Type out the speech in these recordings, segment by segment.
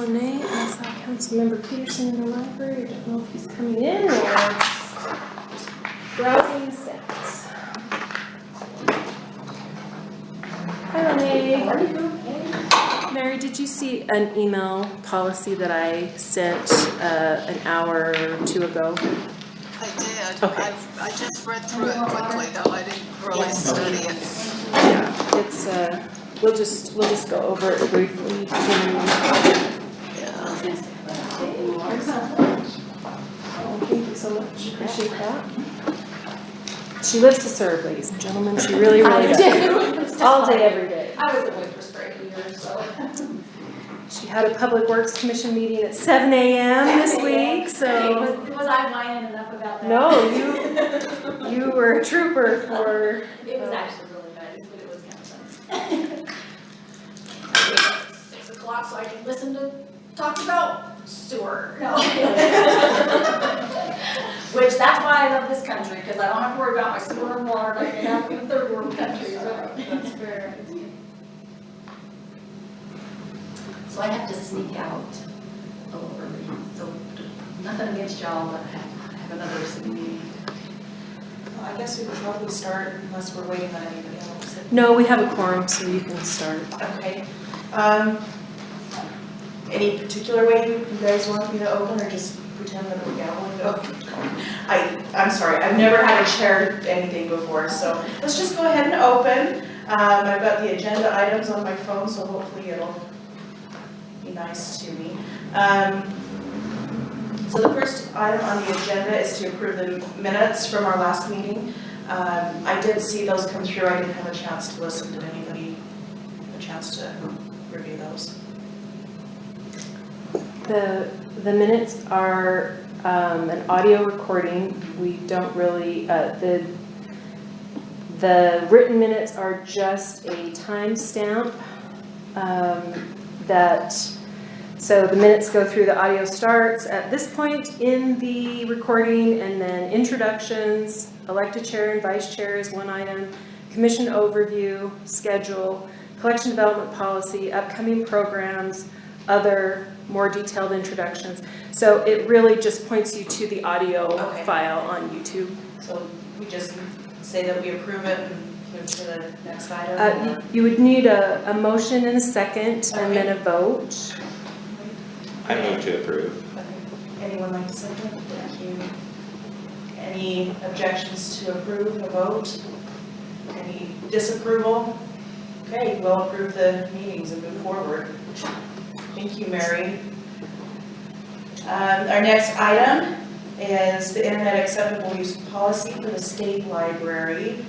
Monet, and I saw Councilmember Peterson in the library. I don't know if he's coming in or browsing the stats. Hi, Monet. Mary, did you see an email policy that I sent an hour or two ago? I did. Okay. I just read through it quickly, though. I didn't really study it. Yeah, it's we'll just go over it briefly. Yeah. Thank you so much. Appreciate that. She lives to serve, ladies and gentlemen. She really, really does. All day, every day. I was a waitress for 8 years, so. She had a Public Works Commission meeting at 7 a.m. this week, so. Was I whining enough about that? No, you were a trooper for. It was actually really nice, but it was kind of fun. 6 o'clock so I could listen to talk about sewer. No. Which, that's why I love this country, because I don't have to worry about my sewer and water like they have in third world countries. That's fair. So I have to sneak out a little early, so nothing against y'all, but I have another city meeting. Well, I guess we would probably start unless we're waiting on anybody else. No, we have a quorum, so you can start. Okay. Any particular way you guys want me to open, or just pretend that we're gaveling? I'm sorry, I've never had to chair anything before, so let's just go ahead and open. I've got the agenda items on my phone, so hopefully it'll be nice to me. So the first item on the agenda is to approve the minutes from our last meeting. I did see those come through. I didn't have a chance to listen. Did anybody have a chance to review those? The minutes are an audio recording. We don't really, the written minutes are just a timestamp so the minutes go through, the audio starts at this point in the recording, and then introductions, elected chair and vice chair is one item, commission overview, schedule, collection development policy, upcoming programs, other more detailed introductions. So it really just points you to the audio file on YouTube. So we just say that we approve it and move to the next item? You would need a motion and a second, and then a vote. I move to approve. Anyone like to second? Thank you. Any objections to approve, a vote? Any disapproval? Okay, we'll approve the meetings and move forward. Thank you, Mary. Our next item is the Internet Acceptable Use Policy for the State Library.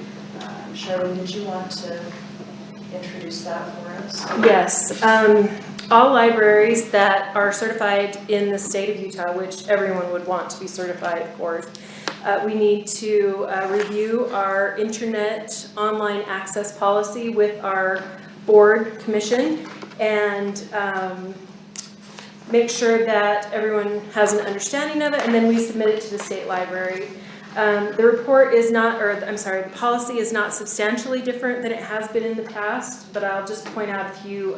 Charlene, did you want to introduce that for us? Yes. All libraries that are certified in the state of Utah, which everyone would want to be certified, of course, we need to review our internet online access policy with our board commission and make sure that everyone has an understanding of it, and then we submit it to the state library. The report is not, the policy is not substantially different than it has been in the past, but I'll just point out a few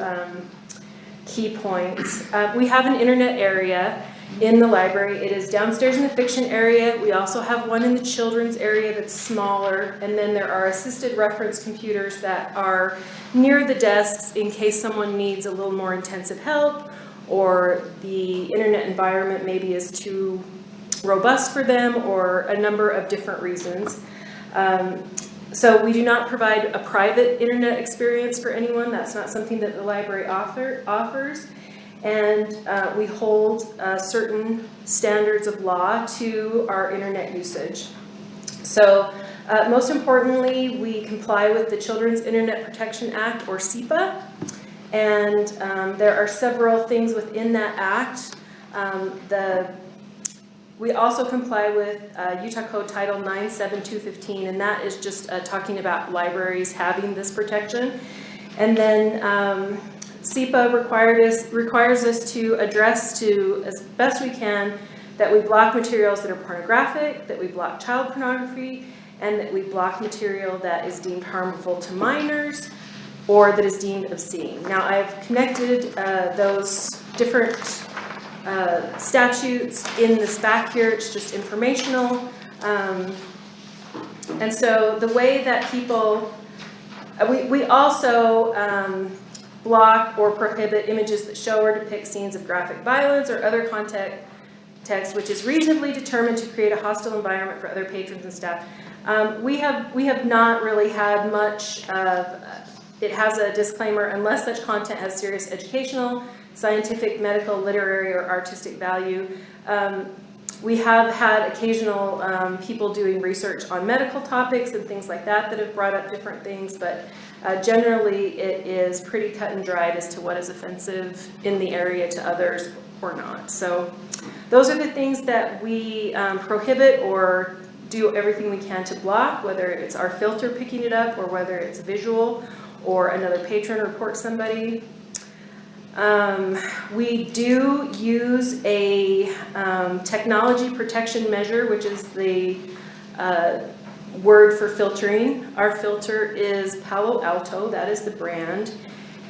key points. We have an internet area in the library. It is downstairs in the fiction area. We also have one in the children's area that's smaller, and then there are assisted reference computers that are near the desks in case someone needs a little more intensive help, or the internet environment maybe is too robust for them, or a number of different reasons. So we do not provide a private internet experience for anyone. That's not something that the library offers. And we hold certain standards of law to our internet usage. So most importantly, we comply with the Children's Internet Protection Act, or CIPA. And there are several things within that act. We also comply with Utah Code Title 97215, and that is just talking about libraries having this protection. And then CIPA requires us to address to, as best we can, that we block materials that are pornographic, that we block child pornography, and that we block material that is deemed harmful to minors or that is deemed obscene. Now, I've connected those different statutes in this back here. It's just informational. And so the way that people, we also block or prohibit images that show or depict scenes of graphic violence or other context which is reasonably determined to create a hostile environment for other patrons and staff. We have not really had much of, it has a disclaimer, unless such content has serious educational, scientific, medical, literary, or artistic value. We have had occasional people doing research on medical topics and things like that have brought up different things, but generally it is pretty cut and dried as to what is offensive in the area to others or not. So those are the things that we prohibit or do everything we can to block, whether it's our filter picking it up or whether it's visual or another patron reports somebody. We do use a technology protection measure, which is the word for filtering. Our filter is Palo Alto, that is the brand,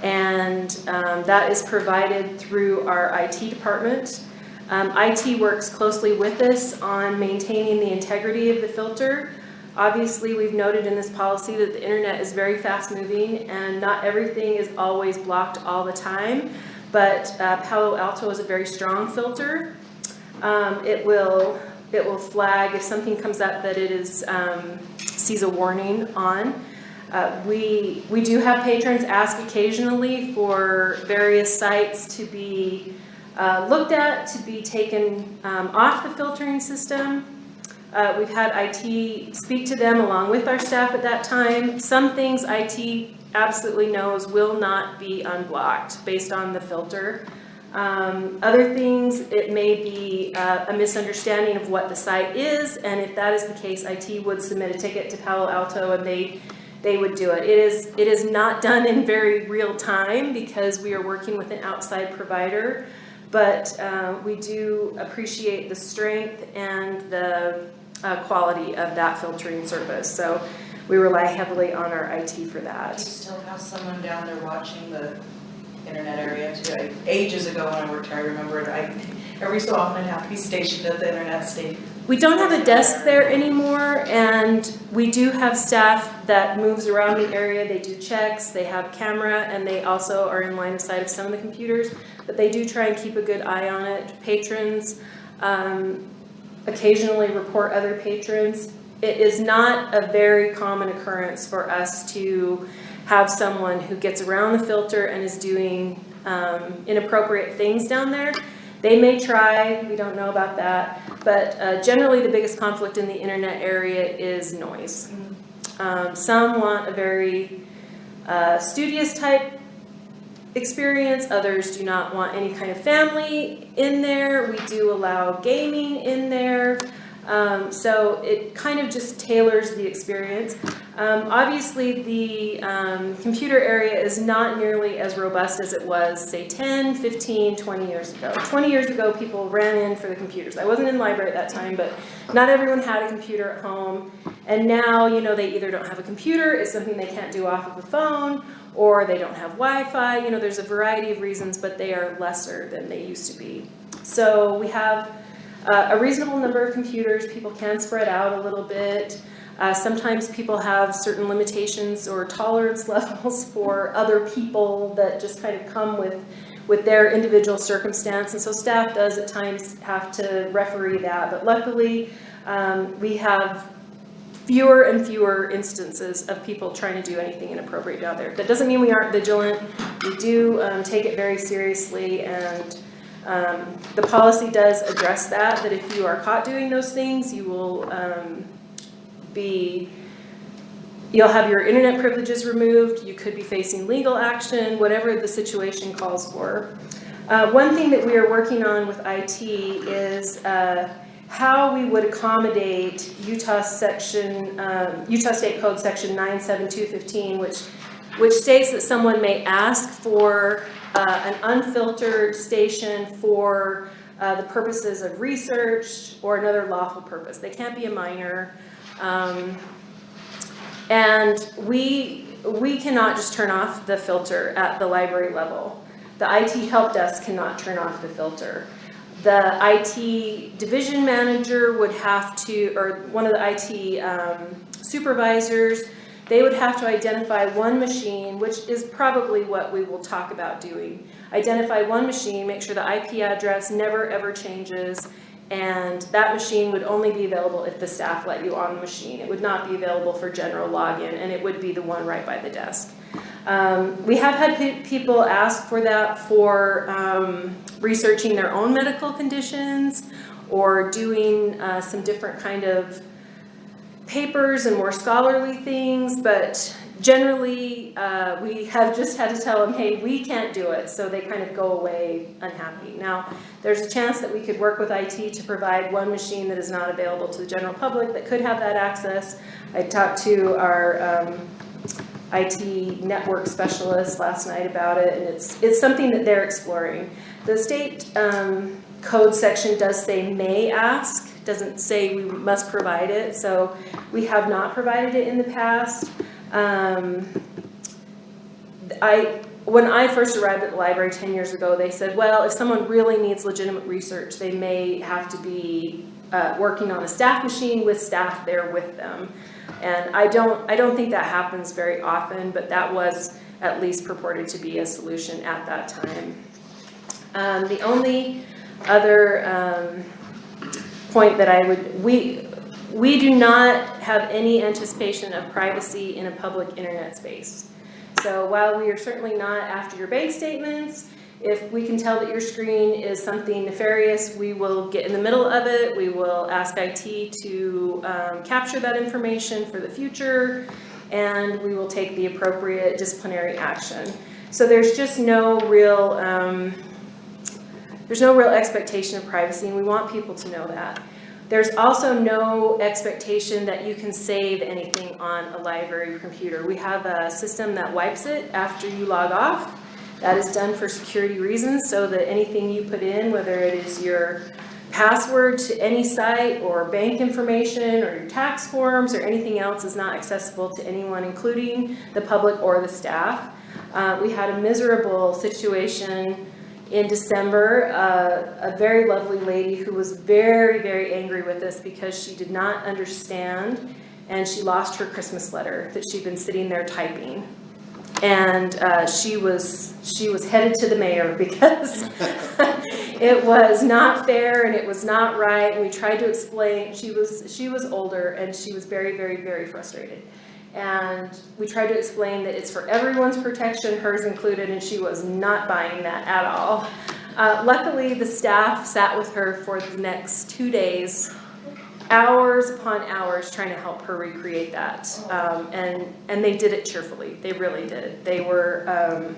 and that is provided through our IT department. IT works closely with us on maintaining the integrity of the filter. Obviously, we've noted in this policy that the internet is very fast moving and not everything is always blocked all the time, but Palo Alto is a very strong filter. It will flag if something comes up that it is sees a warning on. We do have patrons ask occasionally for various sites to be looked at, to be taken off the filtering system. We've had IT speak to them along with our staff at that time. Some things IT absolutely knows will not be unblocked based on the filter. Other things, it may be a misunderstanding of what the site is, and if that is the case, IT would submit a ticket to Palo Alto and they would do it. It is not done in very real time because we are working with an outside provider, but we do appreciate the strength and the quality of that filtering service. So we rely heavily on our IT for that. You still have someone down there watching the internet area too. Ages ago when I worked here, I remember every so often I'd have to be stationed at the internet station. We don't have a desk there anymore, and we do have staff that moves around the area. They do checks, they have camera, and they also are in line of sight of some of the computers, but they do try and keep a good eye on it. Patrons occasionally report other patrons. It is not a very common occurrence for us to have someone who gets around the filter and is doing inappropriate things down there. They may try, we don't know about that, but generally the biggest conflict in the internet area is noise. Some want a very studious type experience, others do not want any kind of family in there. We do allow gaming in there. So it kind of just tailors the experience. Obviously the computer area is not nearly as robust as it was, say 10, 15, 20 years ago. 20 years ago people ran in for the computers. I wasn't in the library at that time, but not everyone had a computer at home. And now, you know, they either don't have a computer, it's something they can't do off of the phone, or they don't have Wi-Fi. You know, there's a variety of reasons, but they are lesser than they used to be. So we have a reasonable number of computers. People can spread out a little bit. Sometimes people have certain limitations or tolerance levels for other people that just kind of come with their individual circumstance. And so staff does at times have to referee that. But luckily, we have fewer and fewer instances of people trying to do anything inappropriate down there. That doesn't mean we aren't vigilant. We do take it very seriously, and the policy does address that if you are caught doing those things, you will you'll have your internet privileges removed, you could be facing legal action, whatever the situation calls for. One thing that we are working on with IT is how we would accommodate Utah State Code section 97215, which states that someone may ask for an unfiltered station for the purposes of research or another lawful purpose. They can't be a minor. And we cannot just turn off the filter at the library level. The IT help desk cannot turn off the filter. The IT division manager would have to, or one of the IT supervisors, they would have to identify one machine, which is probably what we will talk about doing. Identify one machine, make sure the IP address never ever changes, and that machine would only be available if the staff let you on the machine. It would not be available for general login, and it would be the one right by the desk. We have had people ask for that for researching their own medical conditions or doing some different kind of papers and more scholarly things, but generally we have just had to tell them, hey, we can't do it, so they kind of go away unhappy. Now, there's a chance that we could work with IT to provide one machine that is not available to the general public that could have that access. I talked to our IT network specialist last night about it, and it's something that they're exploring. The state code section does say may ask, doesn't say we must provide it, so we have not provided it in the past. When I first arrived at the library 10 years ago, they said, well, if someone really needs legitimate research, they may have to be working on a staff machine with staff there with them. And I don't think that happens very often, but that was at least purported to be a solution at that time. The only other point that we do not have any anticipation of privacy in a public internet space. So while we are certainly not after your bank statements, if we can tell that your screen is something nefarious, we will get in the middle of it. We will ask IT to capture that information for the future, and we will take the appropriate disciplinary action. So there's just no real expectation of privacy, and we want people to know that. There's also no expectation that you can save anything on a library computer. We have a system that wipes it after you log off. That is done for security reasons, so that anything you put in, whether it is your password to any site or bank information or your tax forms or anything else, is not accessible to anyone, including the public or the staff. We had a miserable situation in December, a very lovely lady who was very, very angry with us because she did not understand, and she lost her Christmas letter that she'd been sitting there typing. And she was headed to the mayor because it was not fair and it was not right. And we tried to explain. She was older and she was very, very, very frustrated. And we tried to explain that it's for everyone's protection, hers included, and she was not buying that at all. Luckily, the staff sat with her for the next 2 days, hours upon hours, trying to help her recreate that. And they did it cheerfully. They really did. They were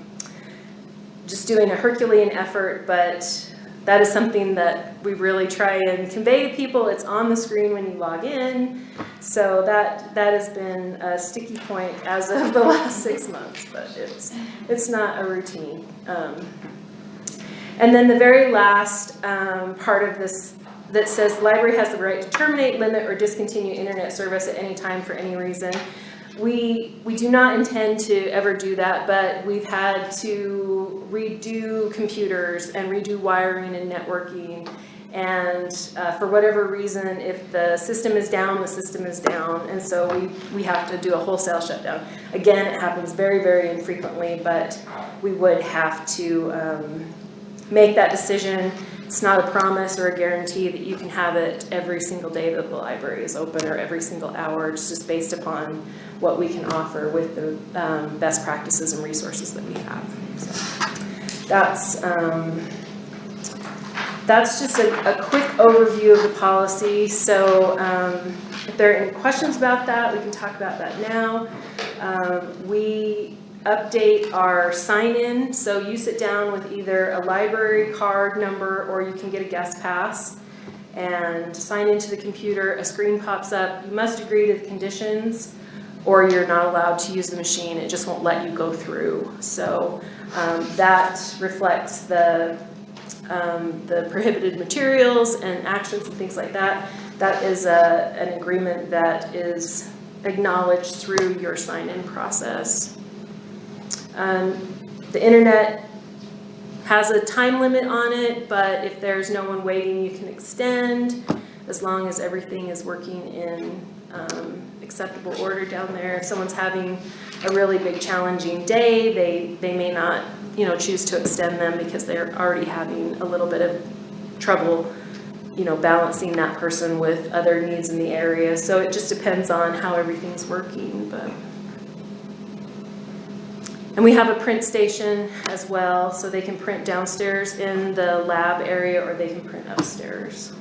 just doing a Herculean effort, but that is something that we really try and convey to people. It's on the screen when you log in. So that has been a sticky point as of the last 6 months, but it's not a routine. And then the very last part of this that says the library has the right to terminate, limit, or discontinue internet service at any time for any reason. We do not intend to ever do that, but we've had to redo computers and redo wiring and networking. And for whatever reason, if the system is down, the system is down. And so we have to do a wholesale shutdown. Again, it happens very, very infrequently, but we would have to make that decision. It's not a promise or a guarantee that you can have it every single day that the library is open or every single hour. It's just based upon what we can offer with the best practices and resources that we have. So that's just a quick overview of the policy. So if there are any questions about that, we can talk about that now. We update our sign-in, so you sit down with either a library card number or you can get a guest pass and sign into the computer. A screen pops up. You must agree to the conditions or you're not allowed to use the machine. It just won't let you go through. So that reflects the prohibited materials and actions and things like that. That is an agreement that is acknowledged through your sign-in process. The internet has a time limit on it, but if there's no one waiting, you can extend as long as everything is working in acceptable order down there. If someone's having a really big challenging day, they may not, choose to extend them because they're already having a little bit of trouble, balancing that person with other needs in the area. So it just depends on how everything's working, And we have a print station as well, so they can print downstairs in the lab area or they can print upstairs.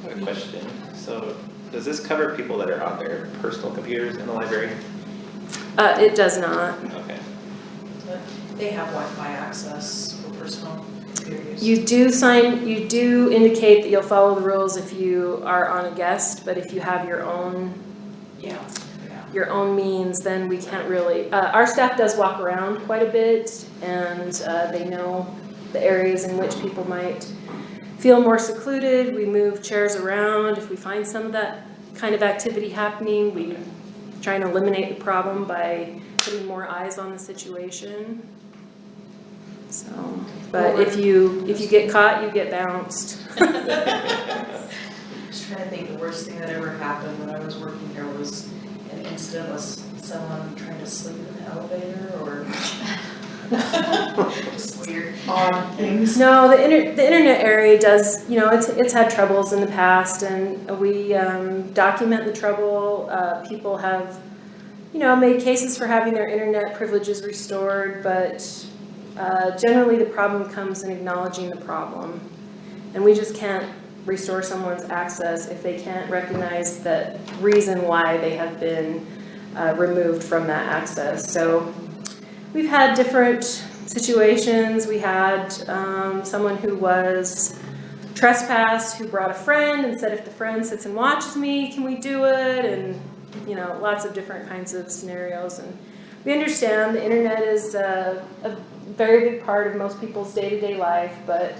I have a question. So does this cover people that are on their personal computers in the library? It does not. Okay. But they have Wi-Fi access for personal computers. You do indicate that you'll follow the rules if you are on a guest, but if you have your own means, then we can't really, our staff does walk around quite a bit, and they know the areas in which people might feel more secluded. We move chairs around. If we find some of that kind of activity happening, we try and eliminate the problem by putting more eyes on the situation. So, but if you get caught, you get bounced. I'm just trying to think, the worst thing that ever happened when I was working here was an incident with someone trying to sleep in the elevator or just weird, odd things. No, the internet area does, it's had troubles in the past, and we document the trouble. People have, made cases for having their internet privileges restored, but generally the problem comes in acknowledging the problem. And we just can't restore someone's access if they can't recognize the reason why they have been removed from that access. So we've had different situations. We had someone who was trespassed who brought a friend and said, if the friend sits and watches me, can we do it? And lots of different kinds of scenarios. And we understand the internet is a very big part of most people's day-to-day life, but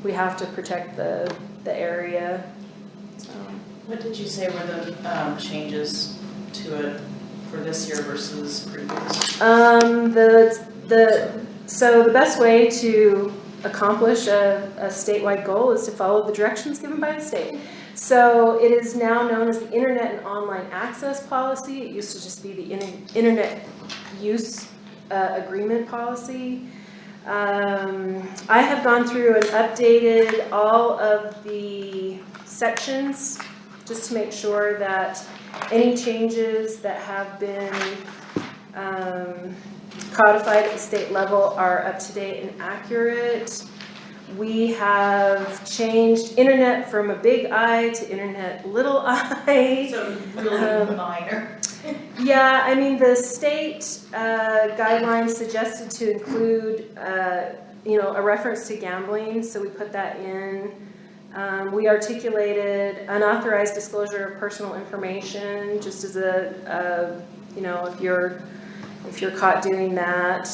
we have to protect the area. So. What did you say were the changes to it for this year versus previous? So the best way to accomplish a statewide goal is to follow the directions given by the state. So it is now known as the Internet and Online Access Policy. It used to just be the Internet Use Agreement Policy. I have gone through and updated all of the sections just to make sure that any changes that have been codified at the state level are up to date and accurate. We have changed internet from a big I to internet little I. So really minor. Yeah, I mean, the state guidelines suggested to include, a reference to gambling, so we put that in. We articulated unauthorized disclosure of personal information, just as if you're caught doing that.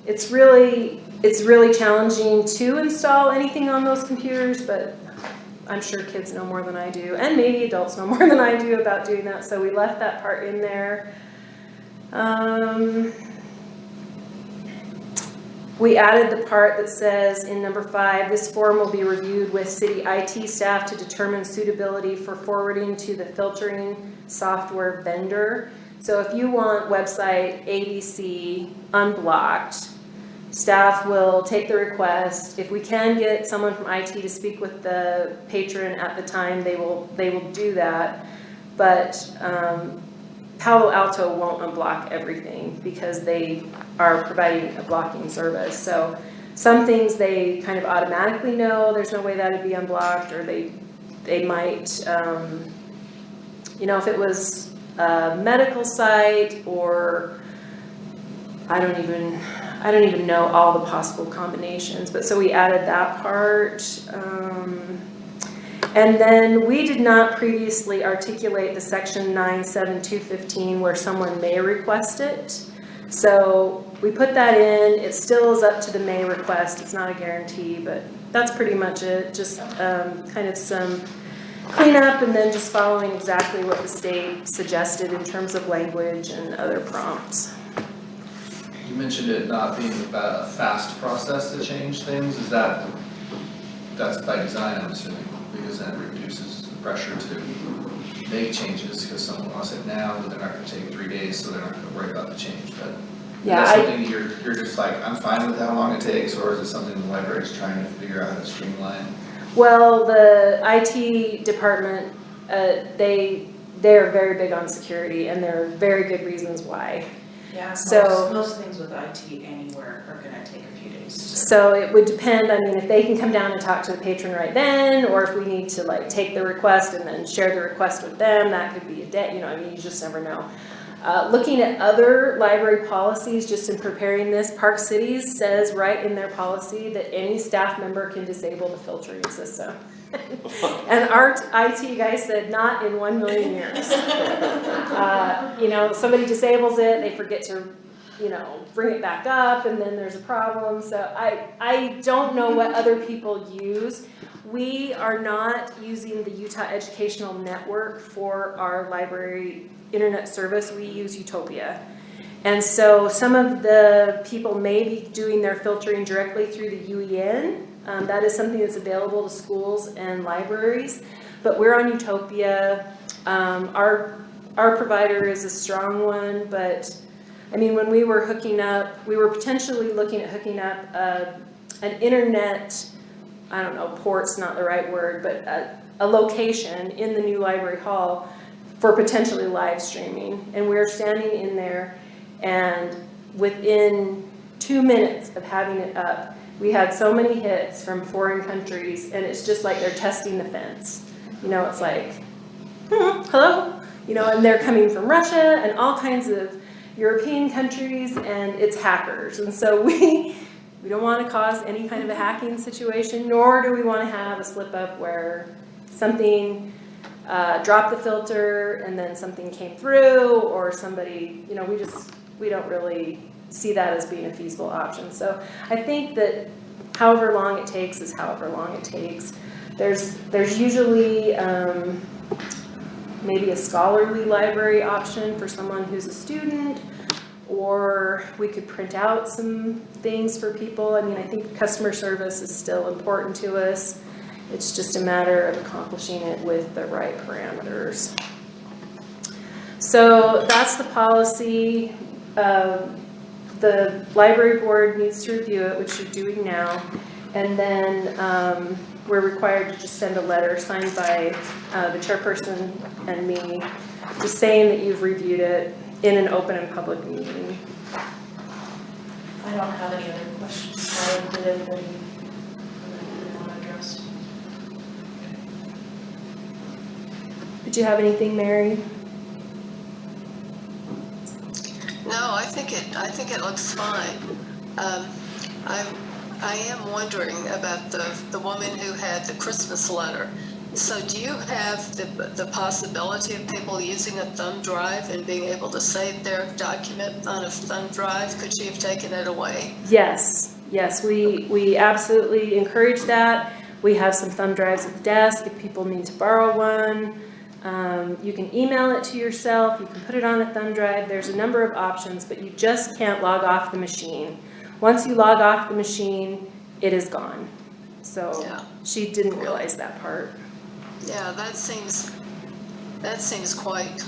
It's really challenging to install anything on those computers, but I'm sure kids know more than I do, and maybe adults know more than I do about doing that, so we left that part in there. We added the part that says in number 5, this form will be reviewed with city IT staff to determine suitability for forwarding to the filtering software vendor. So if you want website ABC unblocked, staff will take the request. If we can get someone from IT to speak with the patron at the time, they will do that. But Palo Alto won't unblock everything because they are providing a blocking service. So some things they kind of automatically know there's no way that would be unblocked, or they might, if it was a medical site, or I don't even know all the possible combinations, but so we added that part. And then we did not previously articulate the section 97215 where someone may request it. So we put that in. It still is up to the may request. It's not a guarantee, but that's pretty much it. Just kind of some cleanup, and then just following exactly what the state suggested in terms of language and other prompts. You mentioned it not being a fast process to change things, that's by design, I'm assuming, because then it reduces the pressure to make changes, because someone wants it now, but they're not gonna take 3 days, so they're not gonna worry about the change, but Yeah, that's something you're just like, I'm fine with how long it takes, or is it something the library's trying to figure out how to streamline? Well, the IT department, they're very big on security, and there are very good reasons why. Yeah, So- most things with IT anywhere are gonna take a few days. So it would depend, I mean, if they can come down and talk to the patron right then, or if we need to like take the request and then share the request with them, that could be a day, you know, I mean, you just never know. Looking at other library policies, just in preparing this, Park Cities says right in their policy that any staff member can disable the filtering system. And our IT guy said, not in 1 million years. You know, somebody disables it, they forget to, you know, bring it back up, and then there's a problem. So I don't know what other people use. We are not using the Utah Educational Network for our library internet service. We use Utopia. And so some of the people may be doing their filtering directly through the UEN. That is something that's available to schools and libraries, but we're on Utopia. Our provider is a strong one, but I mean, when we were hooking up, we were potentially looking at hooking up an internet, I don't know, port's not the right word, but a location in the new library hall for potentially live streaming. And we're standing in there, and within 2 minutes of having it up, we had so many hits from foreign countries, and it's just like they're testing the fence. You know, it's like, hello? You know, and they're coming from Russia and all kinds of European countries, and it's hackers. And so we don't want to cause any kind of a hacking situation, nor do we want to have a slip up where something dropped the filter and then something came through, or somebody, you know, we don't really see that as being a feasible option. So I think that however long it takes is however long it takes. There's usually maybe a scholarly library option for someone who's a student, or we could print out some things for people. I mean, I think customer service is still important to us. It's just a matter of accomplishing it with the right parameters. So that's the policy. The library board needs to review it, which you're doing now, and then we're required to just send a letter signed by the chairperson and me, just saying that you've reviewed it in an open and public meeting. I don't have any other questions. Did anybody want to address? Did you have anything, Mary? No, I think it looks fine. I am wondering about the woman who had the Christmas letter. So do you have the possibility of people using a thumb drive and being able to save their document on a thumb drive? Could she have taken it away? Yes, we absolutely encourage that. We have some thumb drives at the desk if people need to borrow one. You can email it to yourself, you can put it on a thumb drive. There's a number of options, but you just can't log off the machine. Once you log off the machine, it is gone. So Yeah. She didn't realize that part. Yeah, that seems quite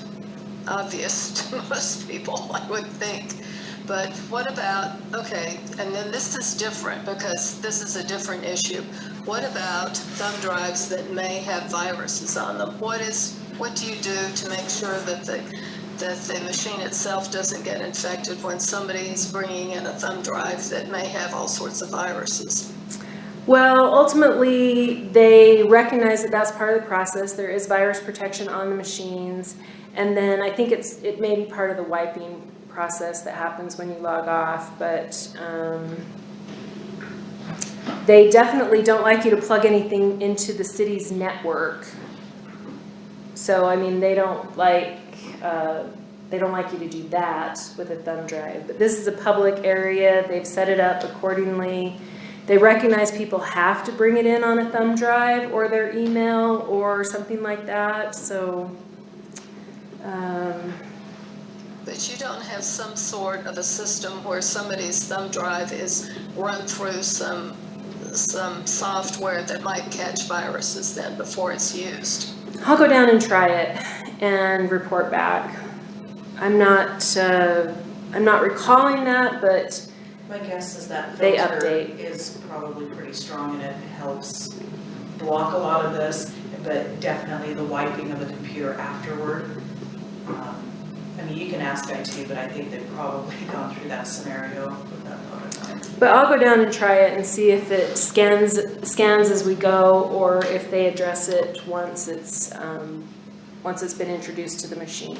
obvious to most people, I would think. But what about, okay, and then this is different because this is a different issue. What about thumb drives that may have viruses on them? What do you do to make sure that the machine itself doesn't get infected when somebody is bringing in a thumb drive that may have all sorts of viruses? Well, ultimately, they recognize that that's part of the process. There is virus protection on the machines. And then I think it may be part of the wiping process that happens when you log off. But they definitely don't like you to plug anything into the city's network. So, I mean, they don't like you to do that with a thumb drive. But this is a public area. They've set it up accordingly. They recognize people have to bring it in on a thumb drive or their email or something like that. So, But but you don't have some sort of a system where somebody's thumb drive is run through some software that might catch viruses then before it's used. I'll go down and try it and report back. I'm not recalling that, but My guess is that They filter update. is probably pretty strong and it helps block a lot of this, but definitely the wiping of the computer afterward. I mean, you can ask IT, but I think they've probably gone through that scenario with that prototype. But I'll go down and try it and see if it scans as we go, or if they address it once it's been introduced to the machine.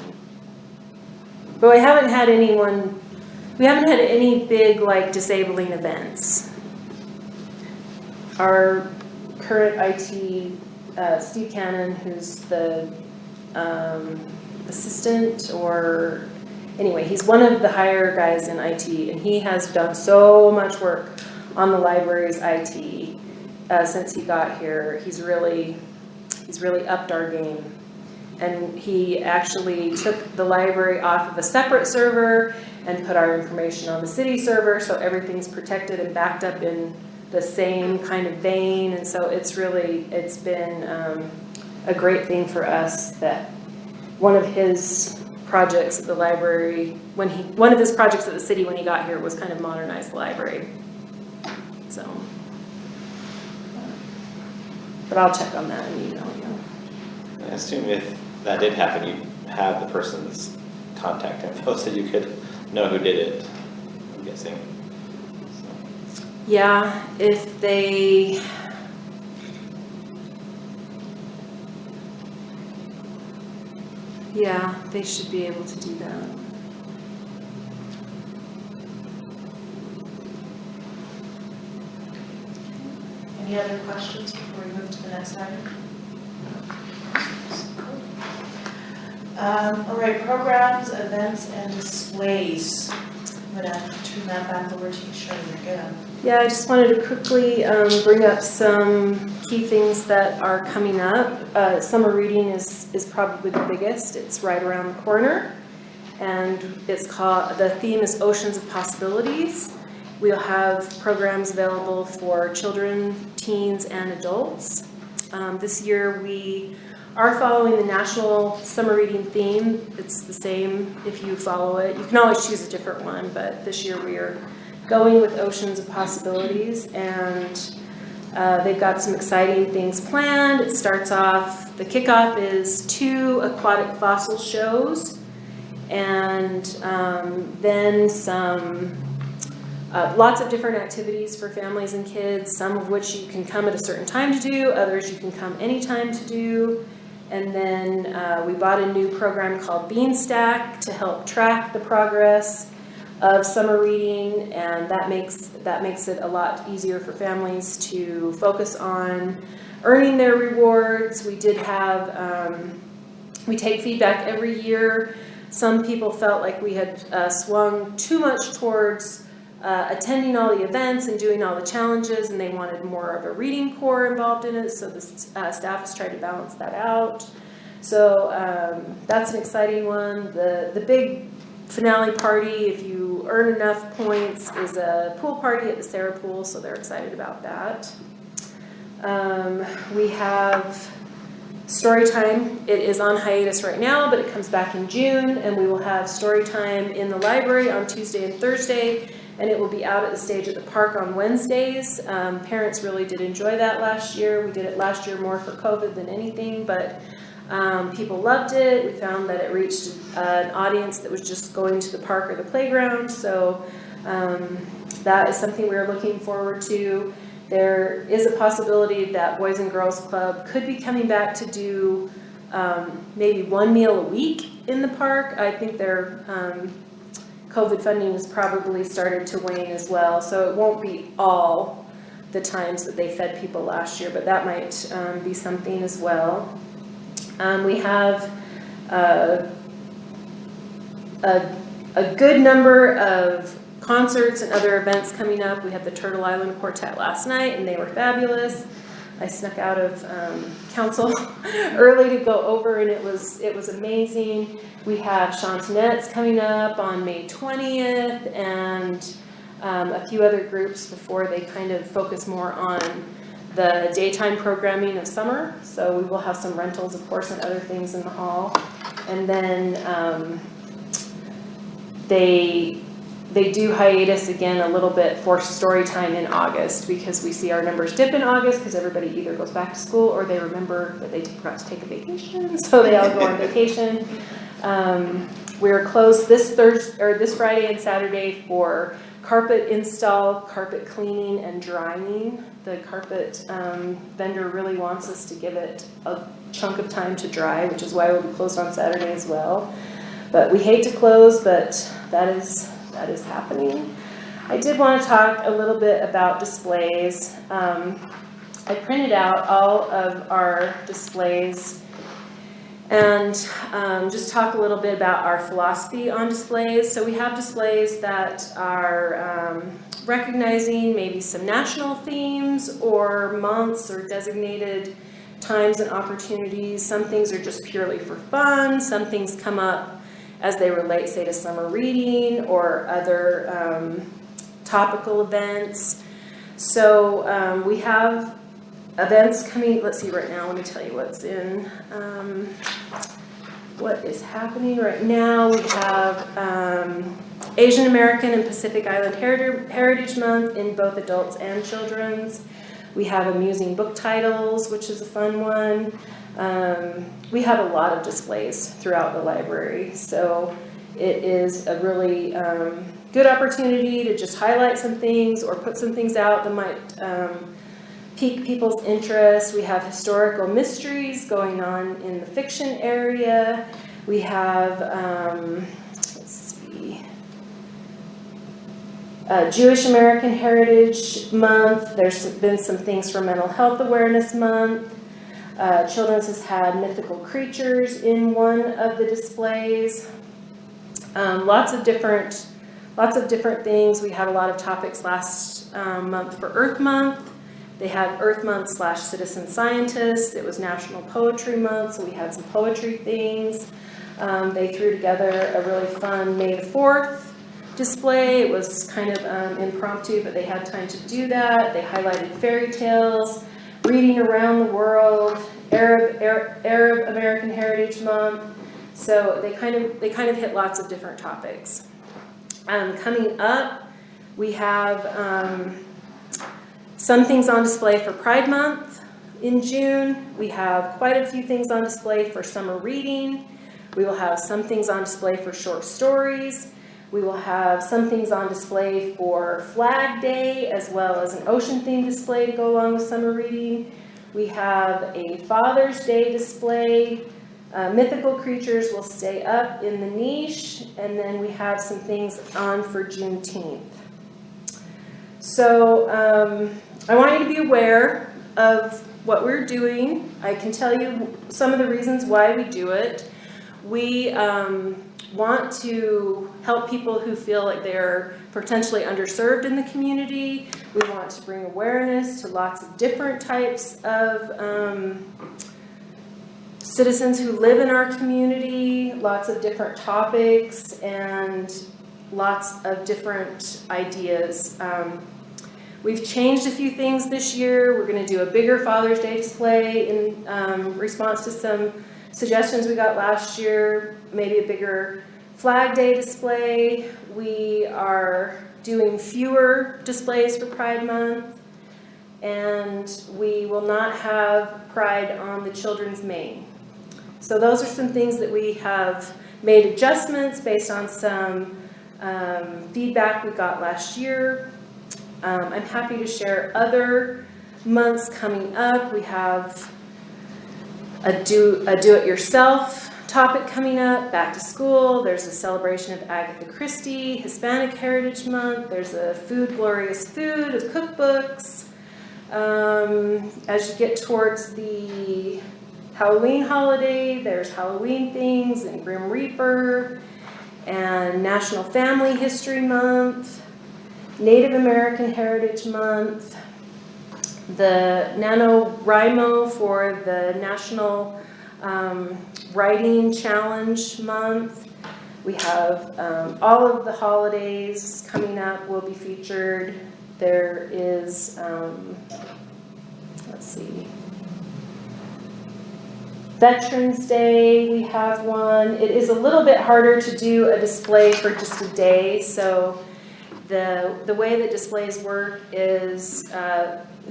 But we haven't had any big like disabling events. Our current IT, Steve Cannon, who's the assistant, or anyway, he's one of the higher guys in IT, and he has done so much work on the library's IT since he got here. He's really upped our game. And he actually took the library off of a separate server and put our information on the city server, so everything's protected and backed up in the same kind of vein. And so it's been a great thing for us that one of his projects at the library, one of his projects at the city when he got here was kind of modernize the library. So, but I'll check on that and email you. I assume if that did happen, you have the person's contact info so you could know who did it, I'm guessing. So. Yeah, if they, yeah, they should be able to do that. Any other questions before we move to the next item? All right, programs, events, and displays. I'm gonna turn that back over to you, Shirley, again. Yeah, I just wanted to quickly bring up some key things that are coming up. Summer reading is probably the biggest. It's right around the corner, and the theme is Oceans of Possibilities. We'll have programs available for children, teens, and adults. This year we are following the national summer reading theme. It's the same if you follow it. You can always choose a different one, but this year we are going with Oceans of Possibilities, and they've got some exciting things planned. It starts off, the kickoff is 2 aquatic fossil shows, and then some lots of different activities for families and kids, some of which you can come at a certain time to do, others you can come anytime to do. And then we bought a new program called Beanstack to help track the progress of summer reading, and that makes it a lot easier for families to focus on earning their rewards. We did have, we take feedback every year. Some people felt like we had swung too much towards attending all the events and doing all the challenges, and they wanted more of a reading core involved in it, so the staff has tried to balance that out. So that's an exciting one. The big finale party, if you earn enough points, is a pool party at the Sarah Pool, so they're excited about that. We have story time. It is on hiatus right now, but it comes back in June, and we will have story time in the library on Tuesday and Thursday, and it will be out at the stage at the park on Wednesdays. Parents really did enjoy that last year. We did it last year more for COVID than anything, but people loved it. We found that it reached an audience that was just going to the park or the playground, so that is something we're looking forward to. There is a possibility that Boys and Girls Club could be coming back to do maybe 1 meal a week in the park. I think their COVID funding has probably started to wane as well, so it won't be all the times that they fed people last year, but that might be something as well. We have a good number of concerts and other events coming up. We had the Turtle Island Quartet last night, and they were fabulous. I snuck out of council early to go over, and it was amazing. We have Chantinette's coming up on May 20th, and a few other groups before they kind of focus more on the daytime programming of summer. So we will have some rentals, of course, and other things in the hall. And then they do hiatus again a little bit for story time in August, because we see our numbers dip in August because everybody either goes back to school or they remember that they forgot to take a vacation, so they all go on vacation. We're closed this Friday and Saturday for carpet install, carpet cleaning, and drying. The carpet vendor really wants us to give it a chunk of time to dry, which is why we'll be closed on Saturday as well. But we hate to close, but that is happening. I did want to talk a little bit about displays. I printed out all of our displays and just talk a little bit about our philosophy on displays. So we have displays that are recognizing maybe some national themes or months or designated times and opportunities. Some things are just purely for fun. Some things come up as they relate, say, to summer reading or other topical events. So we have events coming, let's see right now, let me tell you what's in, what is happening right now. We have Asian American and Pacific Island Heritage Month in both adults and children's. We have amusing book titles, which is a fun one. We have a lot of displays throughout the library, so it is a really good opportunity to just highlight some things or put some things out that might pique people's interest. We have historical mysteries going on in the fiction area. We have, let's see, Jewish American Heritage Month. There's been some things for Mental Health Awareness Month. Children's has had mythical creatures in one of the displays. Lots of different things. We had a lot of topics last month for Earth Month. They had Earth Month / Citizen Scientists. It was National Poetry Month, so we had some poetry things. They threw together a really fun May the 4th display. It was kind of impromptu, but they had time to do that. They highlighted fairy tales, reading around the world, Arab American Heritage Month. So they kind of hit lots of different topics. Coming up, we have some things on display for Pride Month in June. We have quite a few things on display for summer reading. We will have some things on display for short stories. We will have some things on display for Flag Day, as well as an ocean theme display to go along with summer reading. We have a Father's Day display. Mythical creatures will stay up in the niche, and then we have some things on for Juneteenth. So I want you to be aware of what we're doing. I can tell you some of the reasons why we do it. We want to help people who feel like they're potentially underserved in the community. We want to bring awareness to lots of different types of citizens who live in our community, lots of different topics, and lots of different ideas. We've changed a few things this year. We're going to do a bigger Father's Day display in response to some suggestions we got last year, maybe a bigger Flag Day display. We are doing fewer displays for Pride Month, and we will not have Pride on the children's main. So those are some things that we have made adjustments based on some feedback we got last year. I'm happy to share other months coming up. We have a do-it-yourself topic coming up, back to school. There's a celebration of Agatha Christie, Hispanic Heritage Month. There's a Food Glorious Food of cookbooks. As you get towards the Halloween holiday, there's Halloween things and Grim Reaper and National Family History Month, Native American Heritage Month. the NaNoWriMo for the National Writing Challenge Month. We have all of the holidays coming up will be featured. There is, let's see, Veterans Day, we have one. It is a little bit harder to do a display for just a day, so the way that displays work is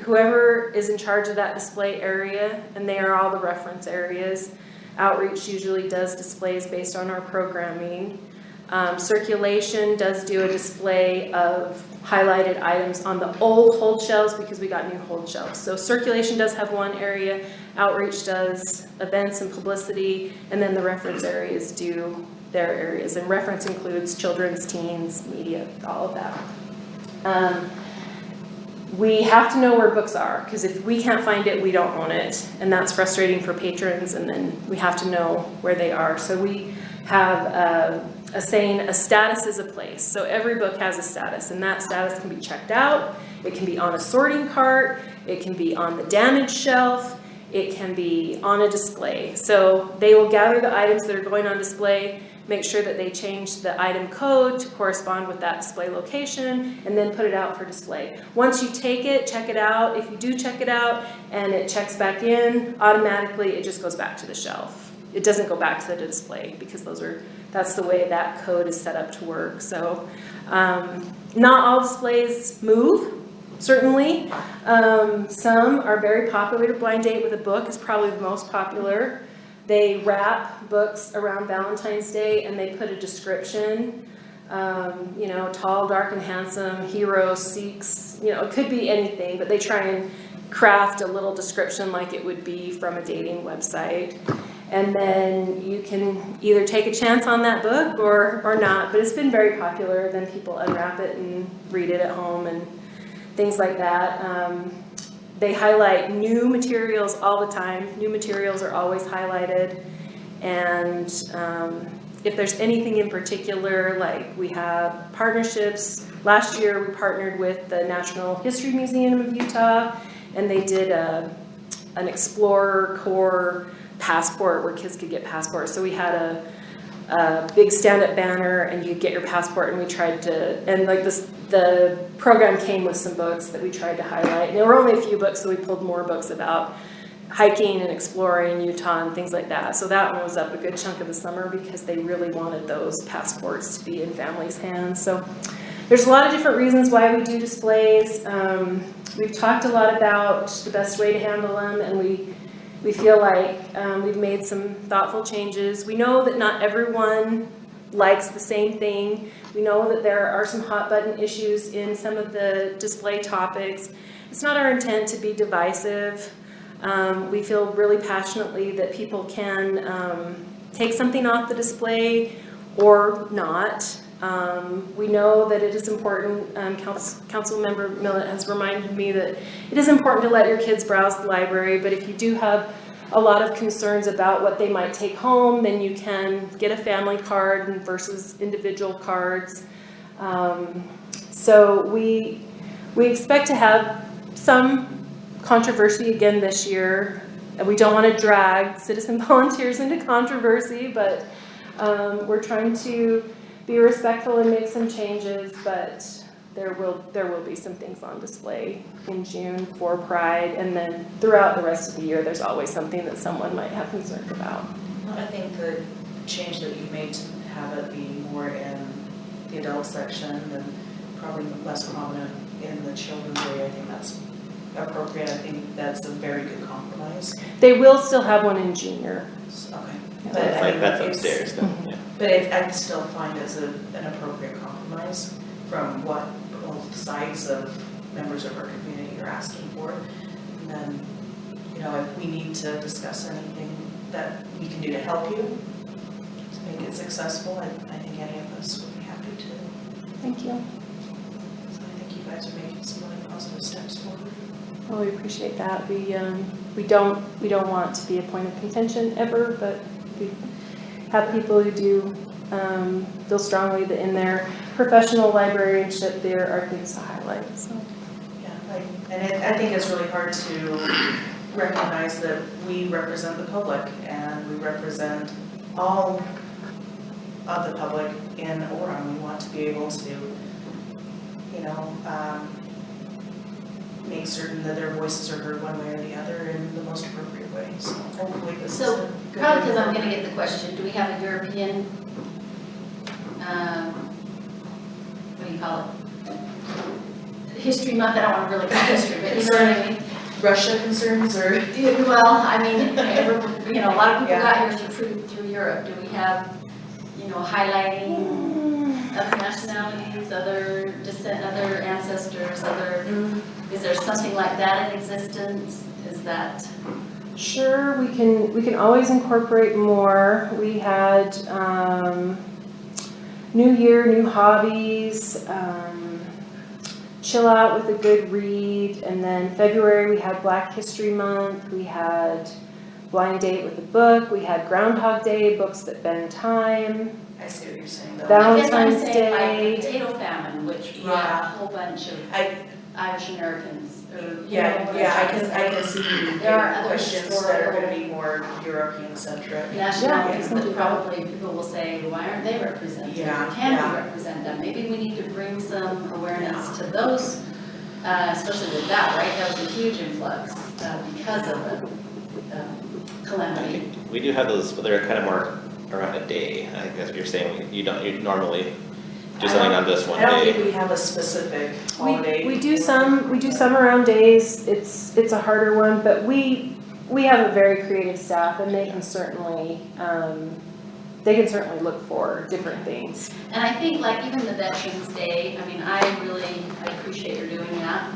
whoever is in charge of that display area, and they are all the reference areas. Outreach usually does displays based on our programming. Circulation does do a display of highlighted items on the old hold shelves because we got new hold shelves. So circulation does have one area, outreach does events and publicity, and then the reference areas do their areas. And reference includes children's, teens, media, all of that. We have to know where books are, because if we can't find it, we don't own it. And that's frustrating for patrons, and then we have to know where they are. So we have a saying, a status is a place. So every book has a status, and that status can be checked out. It can be on a sorting cart. It can be on the damaged shelf. It can be on a display. So they will gather the items that are going on display, make sure that they change the item code to correspond with that display location, and then put it out for display. Once you take it, check it out. If you do check it out and it checks back in, automatically it just goes back to the shelf. It doesn't go back to the display because that's the way that code is set up to work. So not all displays move, certainly. Some are very popular. Blind Date with a Book is probably the most popular. They wrap books around Valentine's Day and they put a description, tall, dark, and handsome, hero seeks, it could be anything, but they try and craft a little description like it would be from a dating website. And then you can either take a chance on that book or not, but it's been very popular. Then people unwrap it and read it at home and things like that. They highlight new materials all the time. New materials are always highlighted. And if there's anything in particular, like we have partnerships. Last year we partnered with the Natural History Museum of Utah, and they did an Explorer Corps passport where kids could get passports. So we had a big stand-up banner and you get your passport, and we tried to, and like the program came with some books that we tried to highlight. And there were only a few books, so we pulled more books about hiking and exploring Utah and things like that. So that one was up a good chunk of the summer because they really wanted those passports to be in families' hands. So there's a lot of different reasons why we do displays. We've talked a lot about the best way to handle them, and we feel like we've made some thoughtful changes. We know that not everyone likes the same thing. We know that there are some hot button issues in some of the display topics. It's not our intent to be divisive. We feel really passionately that people can take something off the display or not. We know that it is important. Council Member Millett has reminded me that it is important to let your kids browse the library, but if you do have a lot of concerns about what they might take home, then you can get a family card versus individual cards. So we expect to have some controversy again this year. We don't want to drag citizen volunteers into controversy, but we're trying to be respectful and make some changes, but there will be some things on display in June for Pride, and then throughout the rest of the year, there's always something that someone might have concerns about. I think the change that you made to have it be more in the adult section and probably less prominent in the children's area, I think that's appropriate. I think that's a very good compromise. They will still have one in junior. Okay. Yeah. But I mean, That's upstairs then, yeah. But I'd still find it's an appropriate compromise from what both sides of members of our community are asking for. And then, if we need to discuss anything that we can do to help you to make it successful, I think any of us would be happy to. Thank you. So I think you guys are making some really positive steps forward. Well, we appreciate that. We don't want to be a point of contention ever, but we have people who do feel strongly that in their professional librarianship there are things to highlight. So. Yeah, I think it's really hard to recognize that we represent the public and we represent all of the public in Orem. We want to be able to, make certain that their voices are heard one way or the other in the most appropriate way. So hopefully this is a So, good. probably because I'm gonna get the question, do we have a European, what do you call it? History month, I don't wanna really call it history, but you know what I mean? Russia concerns or? Yeah, well, I mean, a lot of people Yeah. got here through Europe, do we have, highlighting other nationalities, other descent, other ancestors, is there something like that in existence? Is that? Sure, we can always incorporate more. We had, New Year, new hobbies, chill out with a good read, and then February we had Black History Month, we had blind date with a book, we had Groundhog Day, books that bend time. I see what you're saying though. Valentine's I guess I'm saying Day. like potato famine, which brought a Yeah. whole bunch of Irish Americans, or. I can see There are other questions that are gonna historical- be more European centric. Nationalities Yeah. that probably people will say, why aren't they represented? Yeah, Or can yeah. we represent them? Maybe we need to bring some awareness to those, especially with that, right? That was a huge influx because of the calamity. We do have those, but they're kind of more around a day. I think that's what you're saying. You normally do something on this one I don't think day. we have a specific holiday. We do some around days, it's a harder one, but we have a very creative staff and they can certainly look for different things. And I think like even the Veterans Day, I mean, I appreciate your doing that.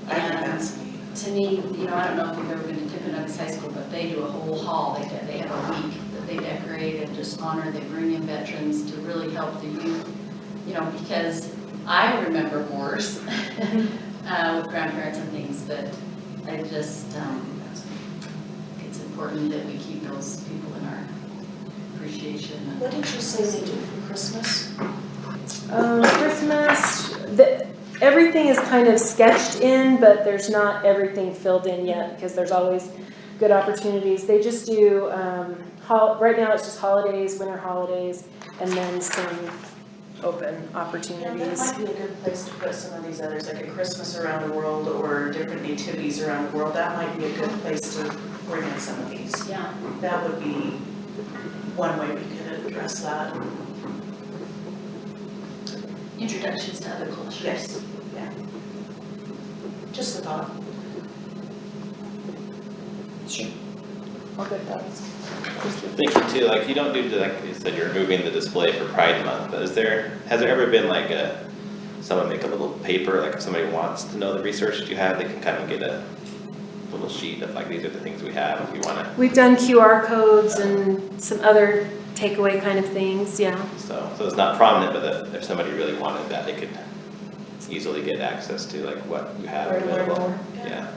I think And that's, to me, I don't know if you've ever been to Tiffin High School, but they do a whole hall, they have a week that they decorate and just honor, they bring in veterans to really help the youth, because I remember wars with grandparents and things, but I just, it's important that we keep those people in our appreciation. what did you say they do for Christmas? Christmas, everything is kind of sketched in, but there's not everything filled in yet because there's always good opportunities. They just do, right now it's just holidays, winter holidays, and then some open Yeah, that opportunities. might be a good place to put some of these others, like a Christmas around the world or different nativities around the world. That might be a good place to bring in some of these. Yeah, That would be one way we could address that. introductions to other cultures. Yes, yeah. Just a thought. Sure. All good thoughts. Thinking too, like you don't do, like you said, you're moving the display for Pride Month, but has there ever been like someone make a little paper, like if somebody wants to know the research that you have, they can kind of get a little sheet of like, these are the things we have if you wanna. We've done QR codes and some other takeaway kind of things, yeah. So it's not prominent, but if somebody really wanted that, they could easily get access to like what you have Where to learn available. more. Yeah.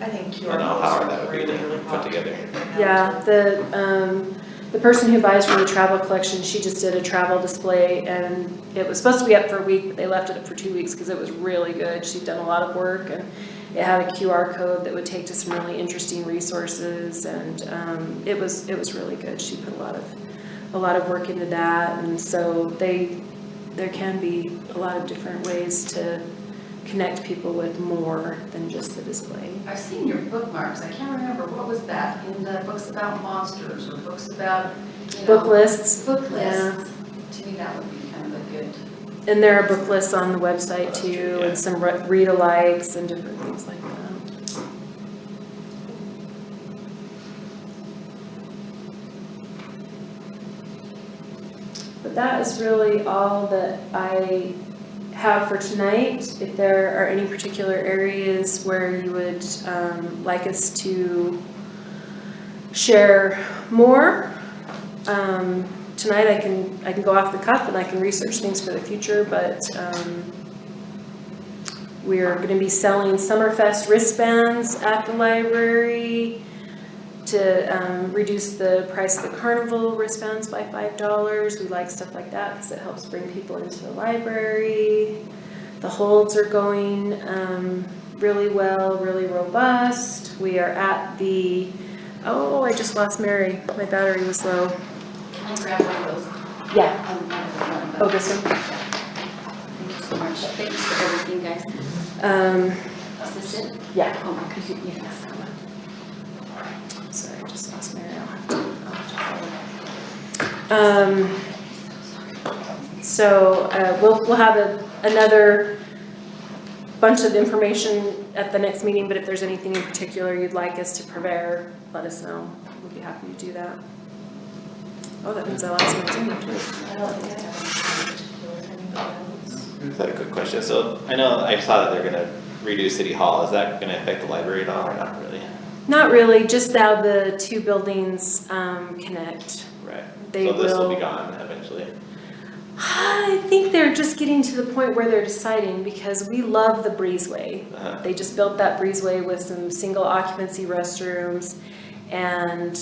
I think QR I don't know codes how hard are that would be to really, really put popular together. right now, Yeah, too. the person who buys from the travel collection, she just did a travel display and it was supposed to be up for a week, but they left it up for 2 weeks because it was really good. She'd done a lot of work and it had a QR code that would take to some really interesting resources and it was really good. She put a lot of work into that, and so there can be a lot of different ways to connect people with more than just the display. I've seen your bookmarks, I can't remember, what was that, in the books about monsters, or books about, Book lists, book yeah. lists. To me, that would be kind of a good, And there are book lists on the website That's too, true, yeah. and some read-alikes and different things like that. But that is really all that I have for tonight. If there are any particular areas where you would like us to share more, tonight I can go off the cuff and I can research things for the future, but we're going to be selling Summerfest wristbands at the library to reduce the price of the carnival wristbands by $5. We like stuff like that because it helps bring people into the library. The holds are going really well, really robust. We are at the, oh, I just lost Mary. My battery was low. Can I grab one of those? Yeah. Oh, Oh, this one? thank you so much. Thanks for everything, guys. Is this it? Yeah. Oh, my goodness. Yes. Sorry, I just lost Mary. I'll have to follow. So we'll have another bunch of information at the next meeting, but if there's anything in particular you'd like us to prepare, let us know. We'll be happy to do that. Oh, that means I lost my Zoom too. I don't think I have anything particular, anybody else? Is that a quick question? So I know I saw that they're gonna redo City Hall. Is that gonna affect the library at all or not really? Not really, just how the two buildings connect. Right. They So this will will- be gone eventually. I think they're just getting to the point where they're deciding because we love the breezeway. They just built that breezeway with some single occupancy restrooms. And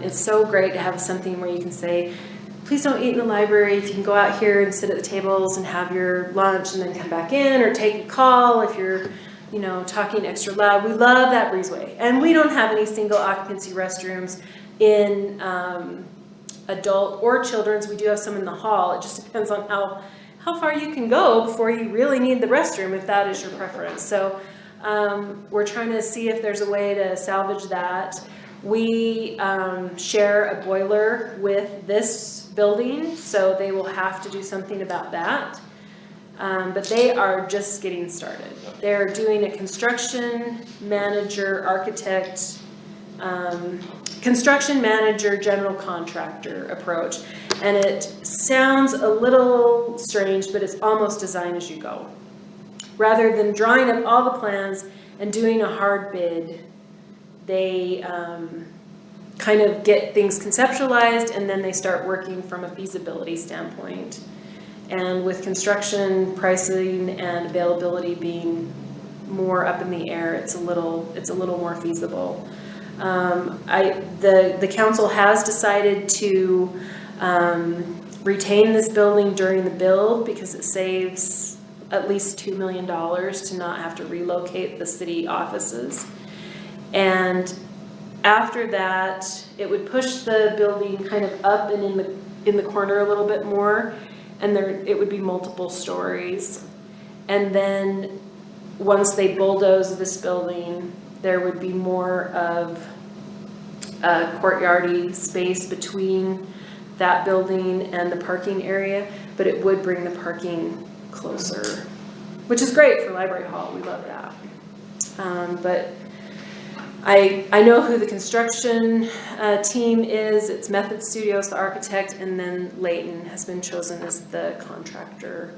it's so great to have something where you can say, please don't eat in the library. If you can go out here and sit at the tables and have your lunch and then come back in, or take a call if you're, you know, talking extra loud. We love that breezeway. And we don't have any single occupancy restrooms in adult or children's. We do have some in the hall. It just depends on how far you can go before you really need the restroom, if that is your preference. So we're trying to see if there's a way to salvage that. We share a boiler with this building, so they will have to do something about that. But they are just getting started. They're doing a construction manager, architect, construction manager, general contractor approach. And it sounds a little strange, but it's almost design as you go. Rather than drawing up all the plans and doing a hard bid, they kind of get things conceptualized and then they start working from a feasibility standpoint. And with construction pricing and availability being more up in the air, it's a little more feasible. The council has decided to retain this building during the build because it saves at least $2 million to not have to relocate the city offices. And after that, it would push the building kind of up and in the corner a little bit more, and it would be multiple stories. And then once they bulldoze this building, there would be more of a courtyardy space between that building and the parking area, but it would bring the parking closer, which is great for Library Hall. We love that. But I know who the construction team is. It's Method Studios, the architect, and then Layton has been chosen as the contractor.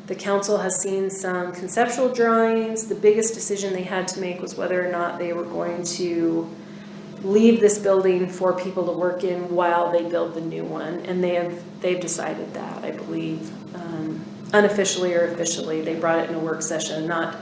The council has seen some conceptual drawings. The biggest decision they had to make was whether or not they were going to leave this building for people to work in while they build the new one. And they've decided that, I believe, unofficially or officially. They brought it in a work session, not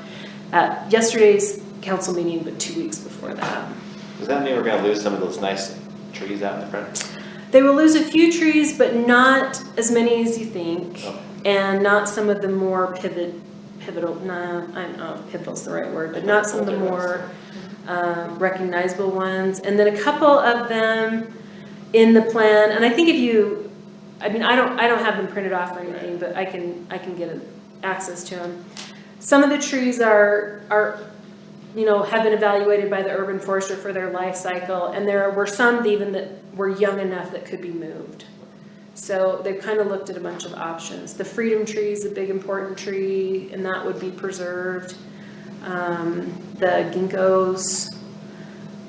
at yesterday's council meeting, but 2 weeks before that. Does that mean we're gonna lose some of those nice trees out in the front? They will lose a few trees, but not as many as you think, Oh. and not some of the more pivotal, no, I don't know if pivotal's the right word, but not some of the more recognizable ones. And then a couple of them in the plan, and I think if you, I mean, I don't have them printed off or anything, but I can get access to them. Some of the trees are have been evaluated by the urban forester for their life cycle, and there were some even that were young enough that could be moved. So they've kind of looked at a bunch of options. The freedom tree is a big important tree, and that would be preserved. The ginkgos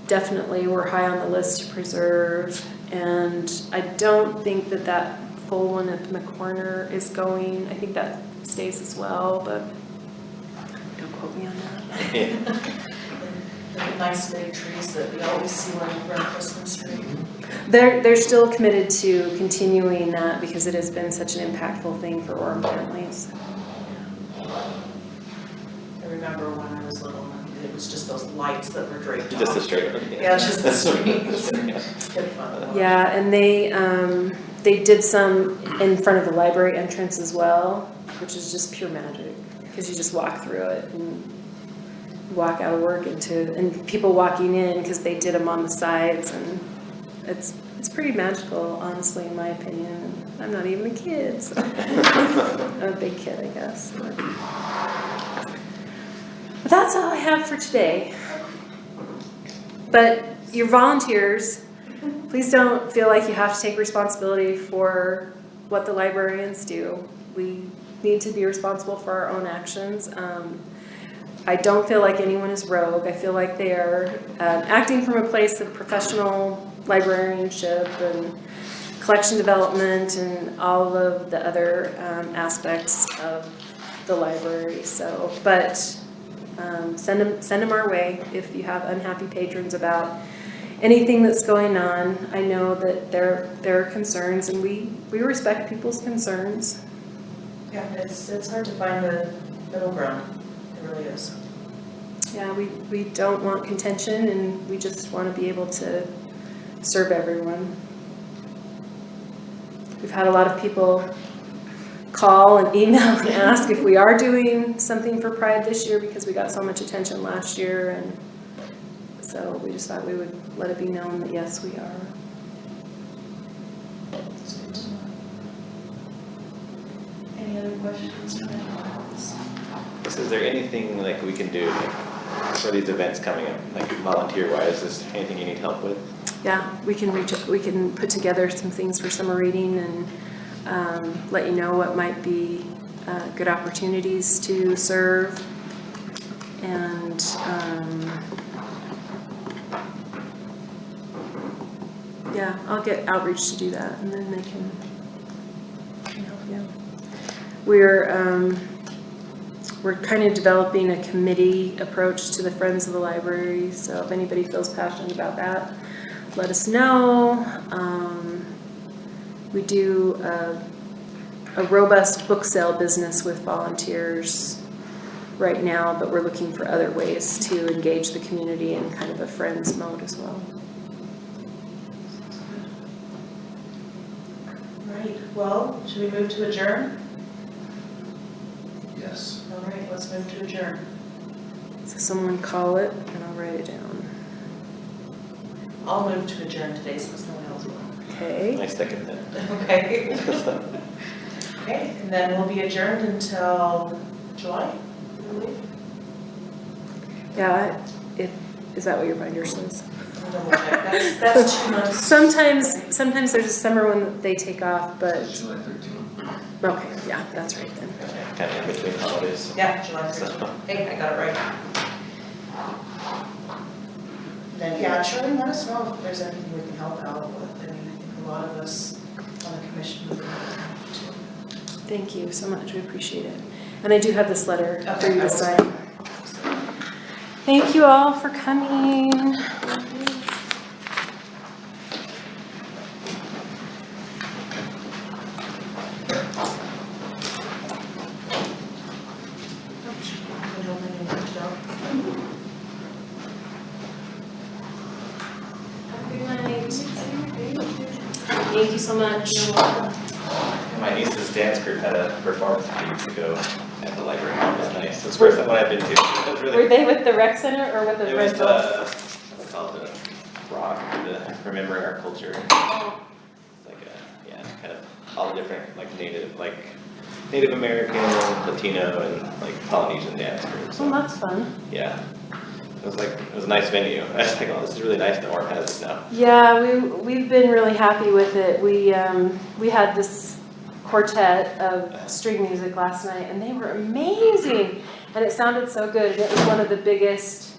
definitely were high on the list to preserve, and I don't think that full one at the corner is going. I think that stays as well, but don't quote me on that. The nice big trees that we always see when we run Christmas tree. They're still committed to continuing that because it has been such an impactful thing for Orem families. I remember when I was little, and it was just those lights that were draped off. Just a straight one? Yeah, just the streets. It's good fun. Yeah, and they did some in front of the library entrance as well, which is just pure magic because you just walk through it and walk out of work and people walking in because they did them on the sides, and it's pretty magical, honestly, in my opinion. I'm not even a kid, so I'm a big kid, I guess. But that's all I have for today. But your volunteers, please don't feel like you have to take responsibility for what the librarians do. We need to be responsible for our own actions. I don't feel like anyone is rogue. I feel like they are acting from a place of professional librarianship and collection development and all of the other aspects of the library. So, but send them our way if you have unhappy patrons about anything that's going on. I know that there are concerns, and we respect people's concerns. Yeah, it's hard to find the middle ground. It really is. Yeah, we don't want contention, and we just want to be able to serve everyone. We've had a lot of people call and email and ask if we are doing something for Pride this year because we got so much attention last year, and so we just thought we would let it be known that yes, we are. Any other questions from anyone else? So is there anything like we can do like, for these events coming up, like volunteer-wise? Is there anything you need help with? Yeah, we can put together some things for summer reading and let you know what might be good opportunities to serve, and yeah, I'll get outreach to do that, and then they can help you. We're kind of developing a committee approach to the Friends of the Library, so if anybody feels passionate about that, let us know. We do a robust book sale business with volunteers right now, but we're looking for other ways to engage the community in kind of a friends mode as well. Right, well, should we move to adjourn? Yes. All right, let's move to adjourn. So someone call it, and I'll write it down. I'll move to adjourn today since no one else will. Okay. I second that. Okay. Okay, and then we'll be adjourned until July, I believe. Yeah, is that what your binder says? I'll double check. That's 2 months. Sometimes there's a summer one that they take off, but, July 13th. okay, yeah, that's right then. Kind of in between holidays. Yeah, July 13th. Hey, I got it right. Then, yeah, Shirley, let us know if there's anything we can help out with. I mean, I think a lot of us on the commission would like to too. Thank you so much, we appreciate it. And I do have this letter for you to sign. Thank you all for coming. Thank you so much. My niece's dance group had a performance a few weeks ago at the library. It was nice. It's the first one I've been to. It was really. Were they with the rec center or with the It was Red Bull? what's it called, the rock, the remembering our culture. It's like yeah, kind of all the different like Native American, Latino, and like Polynesian dance groups. Oh, that's fun. Yeah, it was a nice venue. I was like, oh, this is really nice that Orem has this now. Yeah, we've been really happy with it. We had this quartet of string music last night, and they were amazing, and it sounded so good. And it was one of the biggest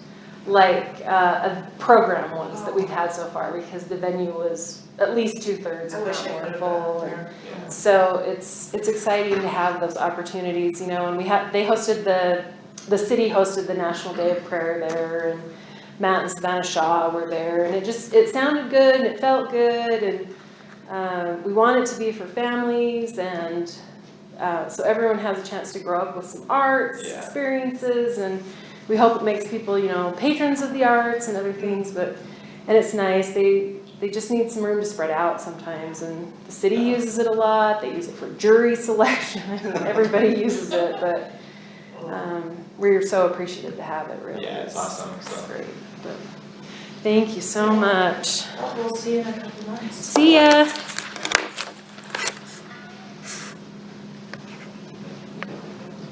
program ones that we've had so far, because the venue was at least 2/3 I of wish it I were could have full. been there. So it's exciting to have those opportunities, and they hosted the city hosted the National Day of Prayer there, and Matt and Savannah Shaw were there, and it sounded good and it felt good, and we want it to be for families, and so everyone has a chance to grow up with some arts experiences, and we hope it makes people, patrons of the arts and other things, and it's nice. They just need some room to spread out sometimes, and the city uses it a lot. They use it for jury selection. I mean, everybody uses it, but We're so appreciative to have it, really. Yeah, it's awesome, It's so. great, but thank you so much. We'll see you in a couple months. See ya.